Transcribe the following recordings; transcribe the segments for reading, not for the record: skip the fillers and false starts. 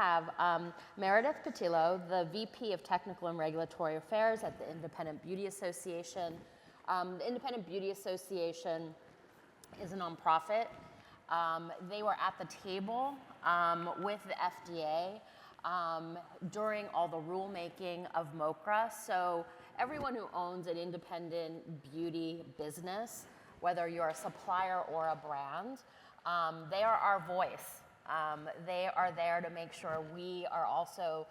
have Meredith Petillo, the VP of Technical and Regulatory Affairs at the Independent Beauty Association. The Independent Beauty Association is a nonprofit. They were at the table with the FDA during all the rulemaking of MoCRA. So everyone who owns an independent beauty business, whether you're a supplier or a brand, they are our voice. They are there to make sure we are also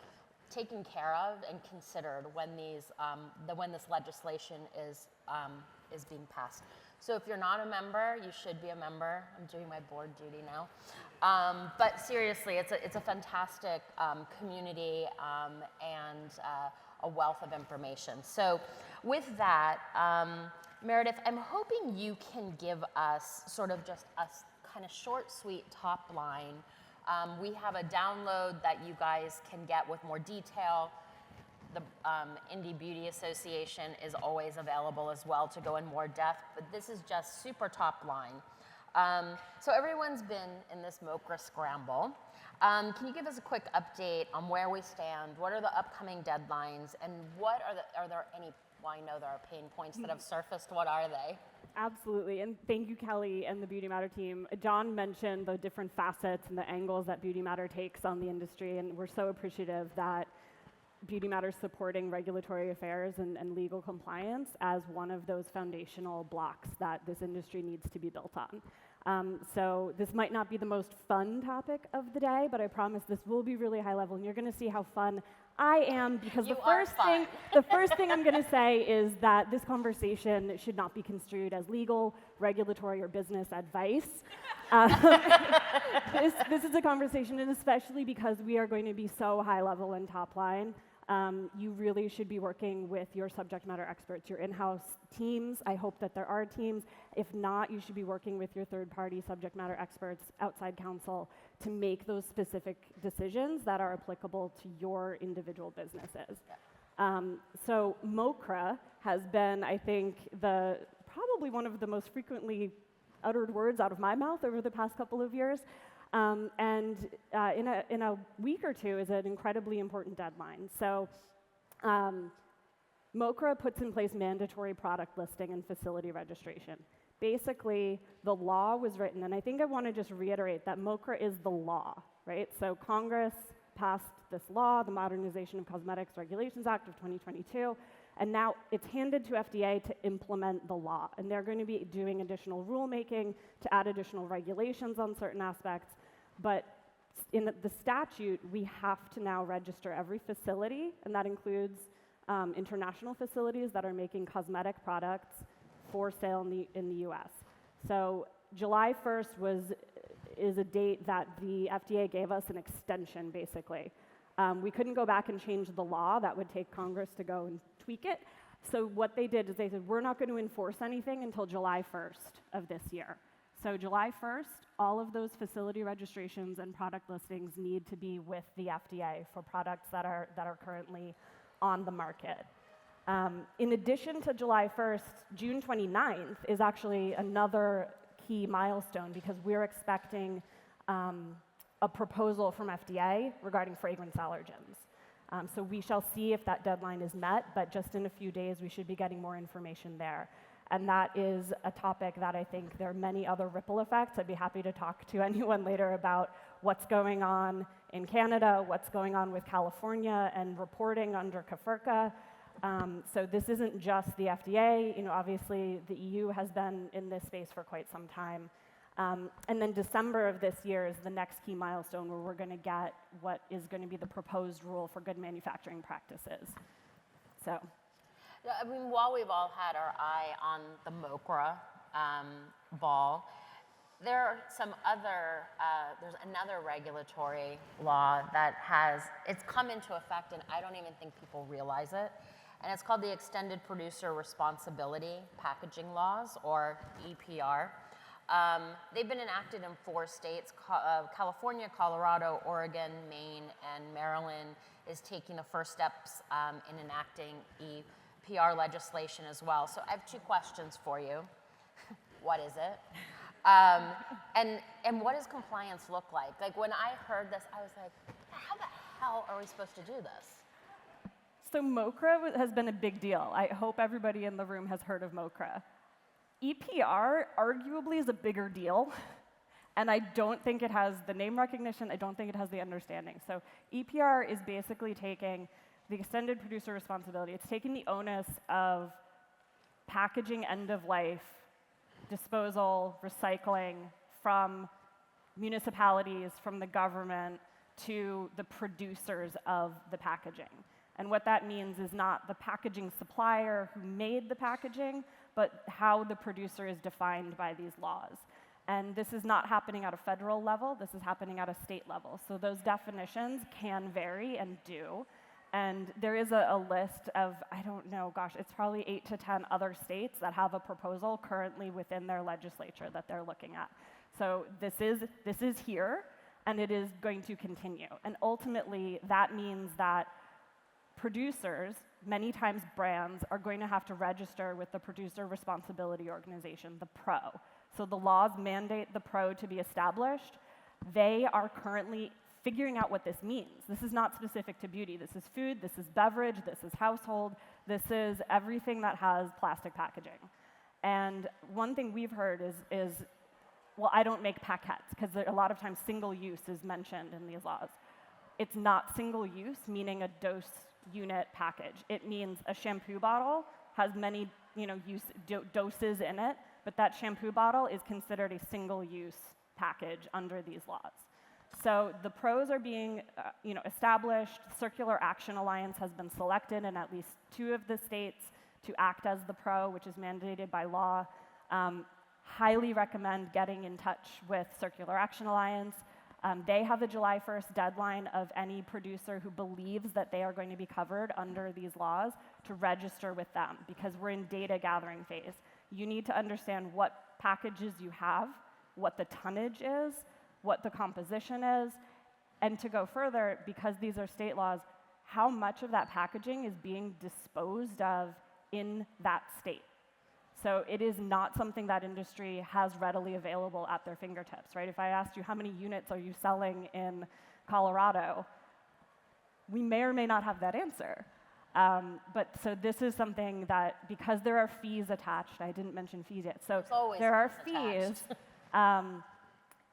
taken care of and considered when when this legislation is being passed. So if you're not a member, you should be a member. I'm doing my board duty now. But seriously, it's a fantastic community and a wealth of information. So with that, Meredith, I'm hoping you can give us sort of just a kind of short, sweet top line. We have a download that you guys can get with more detail. The Indie Beauty Association is always available as well to go in more depth, but this is just super top line. So everyone's been in this MoCRA scramble. Can you give us a quick update on where we stand? What are the upcoming deadlines? And what are there any, well, I know there are pain points that have surfaced. What are they? Absolutely, and thank you, Kelly and the BeautyMatter team. John mentioned the different facets and the angles that BeautyMatter takes on the industry, and we're so appreciative that BeautyMatter is supporting regulatory affairs and legal compliance as one of those foundational blocks that this industry needs to be built on. So this might not be the most fun topic of the day, but I promise this will be really high level, and you're going to see how fun I am, because the first thing I'm going to say is that this conversation should not be construed as legal, regulatory, or business advice. This is a conversation, and especially because we are going to be so high level and top line, you really should be working with your subject matter experts, your in-house teams. I hope that there are teams. If not, you should be working with your third-party subject matter experts, outside counsel, to make those specific decisions that are applicable to your individual businesses. So MoCRA has been, I think, probably one of the most frequently uttered words out of my mouth over the past couple of years. In a week or two is an incredibly important deadline. So MoCRA puts in place mandatory product listing and facility registration. Basically, the law was written, and I think I want to just reiterate that MoCRA is the law, right? So Congress passed this law, the Modernization of Cosmetics Regulations Act of 2022, and now it's handed to FDA to implement the law. And they're going to be doing additional rulemaking to add additional regulations on certain aspects. But in the statute, we have to now register every facility, and that includes international facilities that are making cosmetic products for sale in the US. So July 1st is a date that the FDA gave us an extension, basically. We couldn't go back and change the law. That would take Congress to go and tweak it. So what they did is they said, we're not going to enforce anything until July 1st of this year. So July 1st, all of those facility registrations and product listings need to be with the FDA for products that are currently on the market. In addition to July 1st, June 29th is actually another key milestone, because we're expecting a proposal from FDA regarding fragrance allergens. So we shall see if that deadline is met, but just in a few days we should be getting more information there. And that is a topic that I think there are many other ripple effects. I'd be happy to talk to anyone later about what's going on in Canada, what's going on with California and reporting under CAFERCA. So this isn't just the FDA. You know, obviously the EU has been in this space for quite some time. And then December of this year is the next key milestone, where we're going to get what is going to be the proposed rule for good manufacturing practices. So. I mean, while we've all had our eye on the MoCRA ball, there are some other, there's another regulatory law that it's come into effect, and I don't even think people realize it. And it's called the Extended Producer Responsibility Packaging Laws, or EPR. They've been enacted in 4 states, California, Colorado, Oregon, Maine, and Maryland is taking the first steps in enacting EPR legislation as well. So I have 2 questions for you. What is it? And what does compliance look like? Like, when I heard this, I was like, How the hell are we supposed to do this? So MoCRA has been a big deal. I hope everybody in the room has heard of MoCRA. EPR arguably is a bigger deal, and I don't think it has the name recognition, I don't think it has the understanding. So EPR is basically taking the extended producer responsibility. It's taking the onus of packaging end of life, disposal, recycling from municipalities, from the government, to the producers of the packaging. And what that means is not the packaging supplier who made the packaging, but how the producer is defined by these laws. And this is not happening at a federal level, this is happening at a state level. So those definitions can vary and do. And there is a list of, I don't know, gosh, it's probably 8 to 10 other states that have a proposal currently within their legislature that they're looking at. So this is here, and it is going to continue. And ultimately, that means that producers, many times brands, are going to have to register with the Producer Responsibility Organization, the PRO. So the laws mandate the PRO to be established. They are currently figuring out what this means. This is not specific to beauty. This is food, this is beverage, this is household, this is everything that has plastic packaging. And one thing we've heard is well, I don't make paquettes, because a lot of times single use is mentioned in these laws. It's not single use, meaning a dose unit package. It means a shampoo bottle has many doses in it, but that shampoo bottle is considered a single use package under these laws. So the pros are being established. Circular Action Alliance has been selected in at least 2 of the states to act as the pro, which is mandated by law. Highly recommend getting in touch with Circular Action Alliance. They have a July 1st deadline of any producer who believes that they are going to be covered under these laws to register with them, because we're in data gathering phase. You need to understand what packages you have, what the tonnage is, what the composition is, and to go further, because these are state laws, how much of that packaging is being disposed of in that state. So it is not something that industry has readily available at their fingertips, right? If I asked you how many units are you selling in Colorado, we may or may not have that answer. But so this is something that, because there are fees attached, I didn't mention fees yet, so there are fees,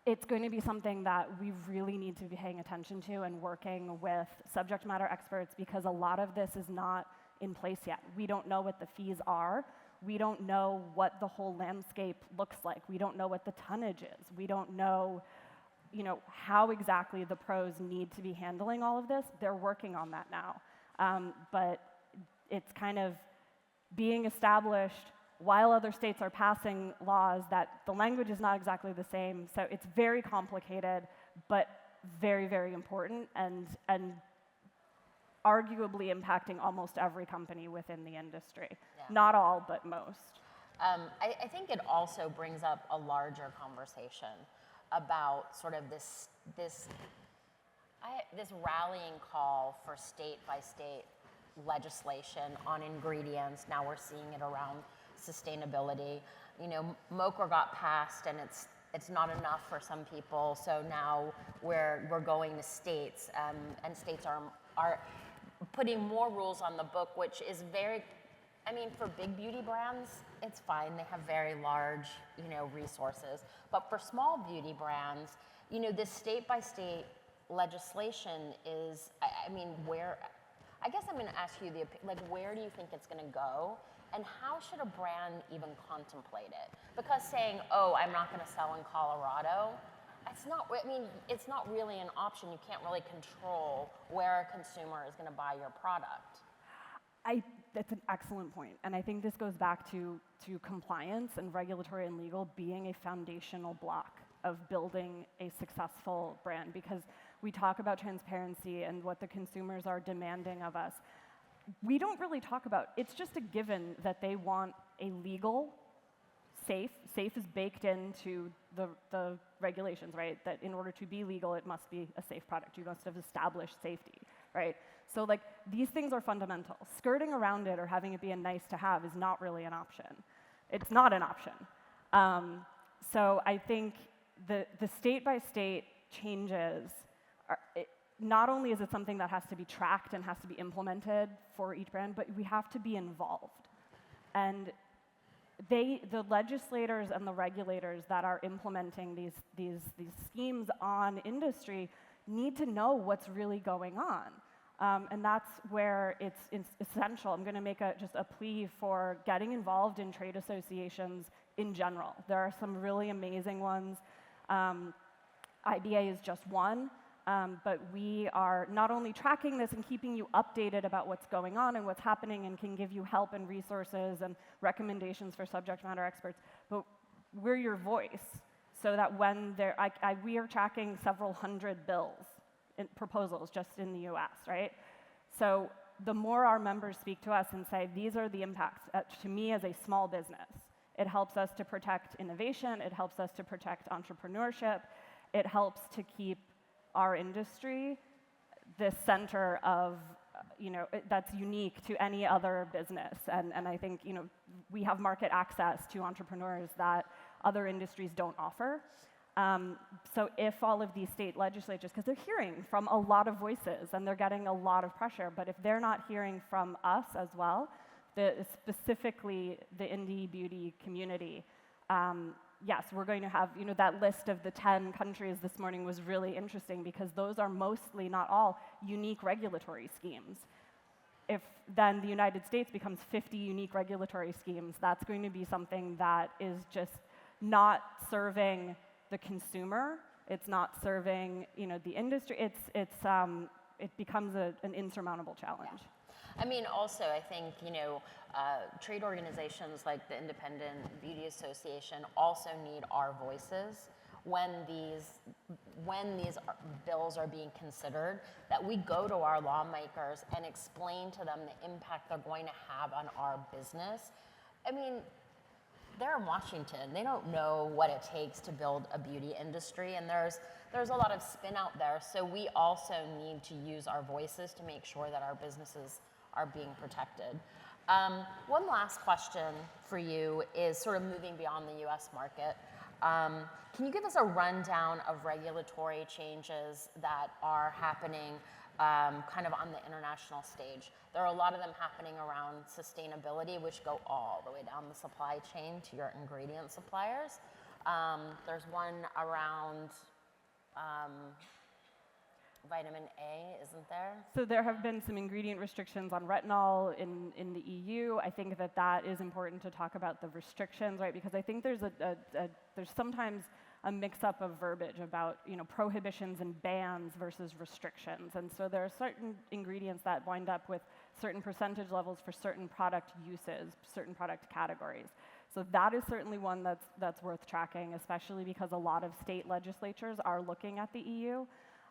it's going to be something that we really need to be paying attention to and working with subject matter experts, because a lot of this is not in place yet. We don't know what the fees are. We don't know what the whole landscape looks like. We don't know what the tonnage is. We don't know, how exactly the pros need to be handling all of this. They're working on that now. But it's kind of being established while other states are passing laws that the language is not exactly the same. So it's very complicated, but very, very important, and arguably impacting almost every company within the industry. Yeah. Not all, but most. I think it also brings up a larger conversation about sort of this rallying call for state by state legislation on ingredients. Now we're seeing it around sustainability. MoCRA got passed, and it's not enough for some people. So now we're going to states, and states are putting more rules on the book, which is very, for big beauty brands, it's fine. They have very large, resources. But for small beauty brands, this state-by-state legislation is, where, I guess I'm going to ask you, where do you think it's going to go? And how should a brand even contemplate it? Because saying, oh, I'm not going to sell in Colorado, it's not really an option. You can't really control where a consumer is going to buy your product. That's an excellent point. And I think this goes back to compliance and regulatory and legal being a foundational block of building a successful brand, because we talk about transparency and what the consumers are demanding of us. We don't really talk about, it's just a given that they want a legal, safe is baked into the regulations, right? That in order to be legal, it must be a safe product. You must have established safety, right? So these things are fundamental. Skirting around it or having it be a nice to have is not really an option. It's not an option. So I think the state by state changes not only is it something that has to be tracked and has to be implemented for each brand, but we have to be involved. And the legislators and the regulators that are implementing these schemes on industry need to know what's really going on. And that's where it's essential. I'm going to make just a plea for getting involved in trade associations in general. There are some really amazing ones. IBA is just one. But we are not only tracking this and keeping you updated about what's going on and what's happening and can give you help and resources and recommendations for subject matter experts, but we're your voice so that when we are tracking several hundred bills, proposals just in the US, right? So the more our members speak to us and say, these are the impacts to me as a small business, it helps us to protect innovation, it helps us to protect entrepreneurship, it helps to keep our industry the center of, that's unique to any other business. And I think, we have market access to entrepreneurs that other industries don't offer. So if all of these state legislatures, because they're hearing from a lot of voices and they're getting a lot of pressure, but if they're not hearing from us as well, specifically the indie beauty community, yes, we're going to have, that list of the 10 countries this morning was really interesting because those are mostly, not all, unique regulatory schemes. If then the United States becomes 50 unique regulatory schemes, that's going to be something that is just not serving the consumer. It's not serving, the industry. It becomes an insurmountable challenge. Yeah. I mean, also, I think, trade organizations like the Independent Beauty Association also need our voices when these bills are being considered, that we go to our lawmakers and explain to them the impact they're going to have on our business. I mean, they're in Washington. They don't know what it takes to build a beauty industry, and there's a lot of spin out there. So we also need to use our voices to make sure that our businesses are being protected. One last question for you is sort of moving beyond the US market. Can you give us a rundown of regulatory changes that are happening kind of on the international stage? There are a lot of them happening around sustainability, which go all the way down the supply chain to your ingredient suppliers. There's one around vitamin A, isn't there? So there have been some ingredient restrictions on retinol in the EU. I think that is important to talk about the restrictions, right? Because I think there's there's sometimes a mix-up of verbiage about prohibitions and bans versus restrictions. And so there are certain ingredients that wind up with certain percentage levels for certain product uses, certain product categories. So that is certainly one that's worth tracking, especially because a lot of state legislatures are looking at the EU.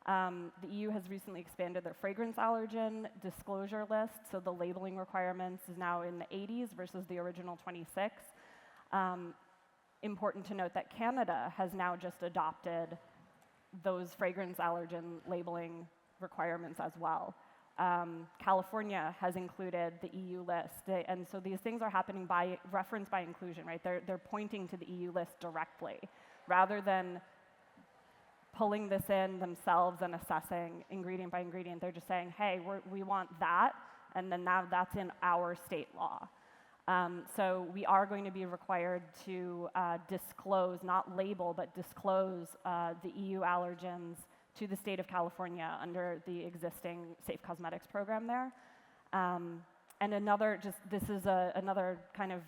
The EU has recently expanded their fragrance allergen disclosure list, so the labeling requirements is now in the 80s versus the original 26. Important to note that Canada has now just adopted those fragrance allergen labeling requirements as well. California has included the EU list, and so these things are happening by reference by inclusion, right? They're pointing to the EU list directly, rather than pulling this in themselves and assessing ingredient by ingredient. They're just saying, hey, we want that, and then now that's in our state law. So we are going to be required to disclose, not label, but disclose the EU allergens to the state of California under the existing Safe Cosmetics program there. And this is another kind of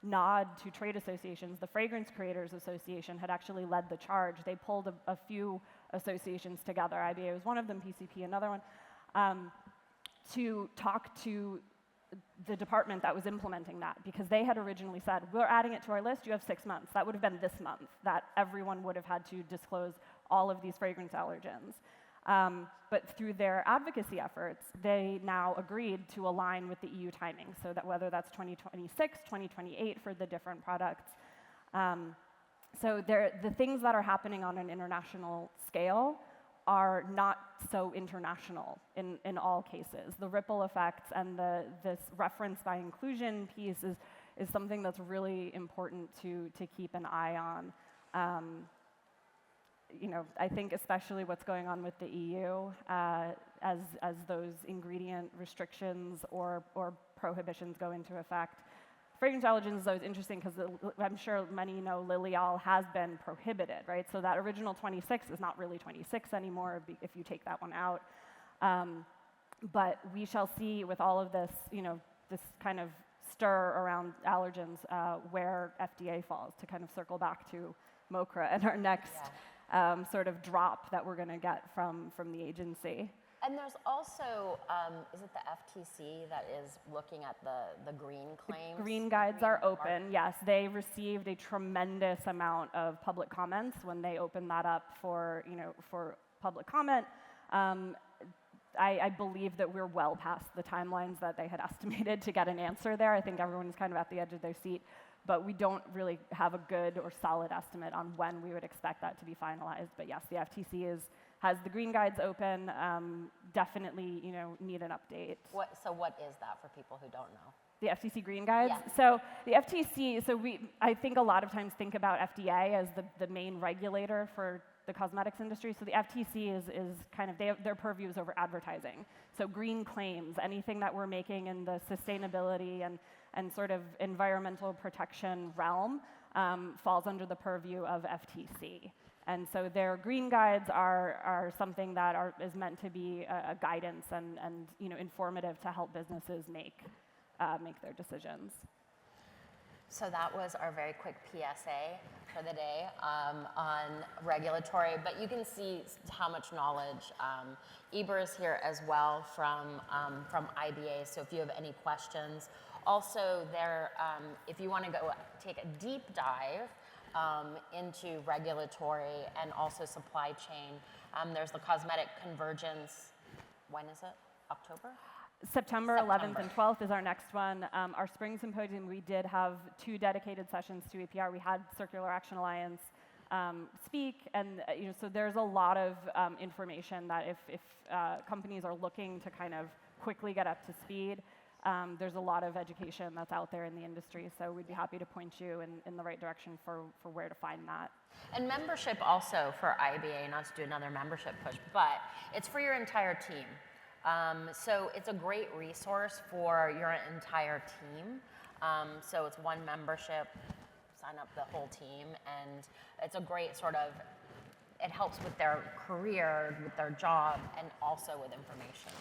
nod to trade associations. The Fragrance Creators Association had actually led the charge. They pulled a few associations together. IBA was one of them, PCP another one, to talk to the department that was implementing that, because they had originally said, we're adding it to our list, you have 6 months. That would have been this month, that everyone would have had to disclose all of these fragrance allergens. But through their advocacy efforts, they now agreed to align with the EU timing, so that whether that's 2026, 2028 for the different products. So the things that are happening on an international scale are not so international in all cases. The ripple effects and this reference by inclusion piece is something that's really important to keep an eye on. I think especially what's going on with the EU, as those ingredient restrictions or prohibitions go into effect. Fragrance allergens is always interesting because I'm sure many know Lilial has been prohibited, right? So that original 26 is not really 26 anymore if you take that one out. But we shall see with all of this, this kind of stir around allergens where FDA falls, to kind of circle back to MoCRA and our next sort of drop that we're going to get from the agency. And there's also, is it the FTC that is looking at the green claims? The green guides are open, yes. They received a tremendous amount of public comments when they opened that up for public comment. I believe that we're well past the timelines that they had estimated to get an answer there. I think everyone's kind of at the edge of their seat, but we don't really have a good or solid estimate on when we would expect that to be finalized. But yes, the FTC has the green guides open. Definitely, need an update. So what is that for people who don't know? The FTC green guides? Yeah. So the FTC, I think a lot of times think about FDA as the main regulator for the cosmetics industry. So the FTC is kind of, their purview is over advertising. So green claims, anything that we're making in the sustainability and sort of environmental protection realm falls under the purview of FTC. And so their green guides are something that is meant to be a guidance and informative to help businesses make their decisions. So that was our very quick PSA for the day on regulatory, but you can see how much knowledge. Eber is here as well from IBA, so if you have any questions. Also there, if you want to go take a deep dive into regulatory and also supply chain, there's the cosmetic convergence. When is it? October? September 11th and 12th is our next one. Our spring symposium, we did have 2 dedicated sessions to EPR. We had Circular Action Alliance speak, and so there's a lot of information that if companies are looking to kind of quickly get up to speed, there's a lot of education that's out there in the industry, so we'd be happy to point you in the right direction for where to find that. And membership also for IBA, not to do another membership push, but it's for your entire team. So it's a great resource for your entire team. So it's one membership, sign up the whole team, and it's a great sort of, it helps with their career, with their job, and also with information.